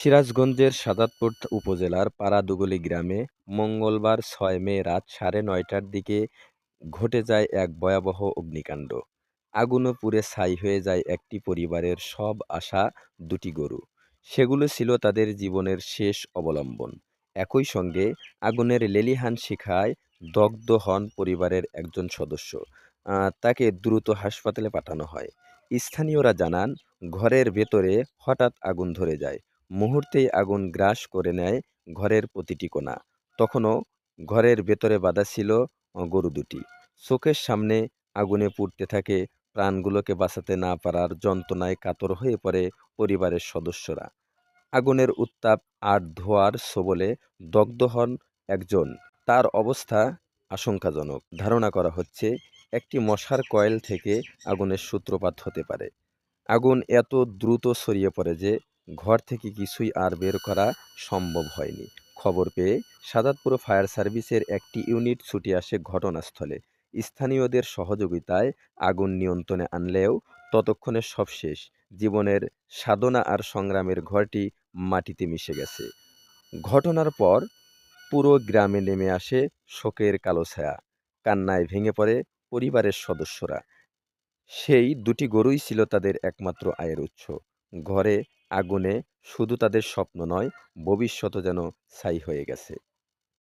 সিরাজগঞ্জের সাদাতপুর উপজেলার পাড়াদুগলি গ্রামে মঙ্গলবার ৬ মে রাত ৯:৩০টার দিকে ঘটে যায় এক ভয়াবহ অগ্নিকাণ্ড। আগুনে পুড়ে ছাই হয়ে যায় একটি পরিবারের সব আশা, দুটি গরু। সেগুলো ছিল তাদের জীবনের শেষ অবলম্বন। একই সঙ্গে আগুনের লেলিহান শিখায় দগ্ধ হন পরিবারের একজন সদস্য। তাকে দ্রুত হাসপাতালে পাঠানো হয়। স্থানীয়রা জানান, ঘরের ভেতরে হঠাৎ আগুন ধরে যায়। মুহূর্তেই আগুন গ্রাস করে নেয় ঘরের প্রতিটি কোণা। তখনও ঘরের ভেতরে বাঁধা ছিল গরু দুটি। চোখের সামনে আগুনে পুড়তে থাকে, প্রাণগুলোকে বাঁচাতে না পারার যন্ত্রণায় কাতর হয়ে পড়ে পরিবারের সদস্যরা। আগুনের উত্তাপ আর ধোঁয়ার ছোবলে দগ্ধ হন একজন। তার অবস্থা আশঙ্কাজনক। ধারণা করা হচ্ছে একটি মশার কয়েল থেকে আগুনের সূত্রপাত হতে পারে। আগুন এত দ্রুত ছড়িয়ে পড়ে যে ঘর থেকে কিছুই আর বের করা সম্ভব হয়নি। খবর পেয়ে সাদাতপুর ফায়ার সার্ভিসের একটি ইউনিট ছুটে আসে ঘটনাস্থলে। স্থানীয়দের সহযোগিতায় আগুন নিয়ন্ত্রণে আনলেও ততক্ষণে সব শেষ। জীবনের সাধনা আর সংগ্রামের ঘরটি মাটিতে মিশে গেছে। ঘটনার পর পুরো গ্রামে নেমে আসে শোকের কালো ছায়া। কান্নায় ভেঙে পড়ে পরিবারের সদস্যরা। সেই দুটি গরুই ছিল তাদের একমাত্র আয়ের উৎস। ঘরে আগুনে শুধু তাদের স্বপ্ন নয়, ভবিষ্যতও যেন ছাই হয়ে গেছে।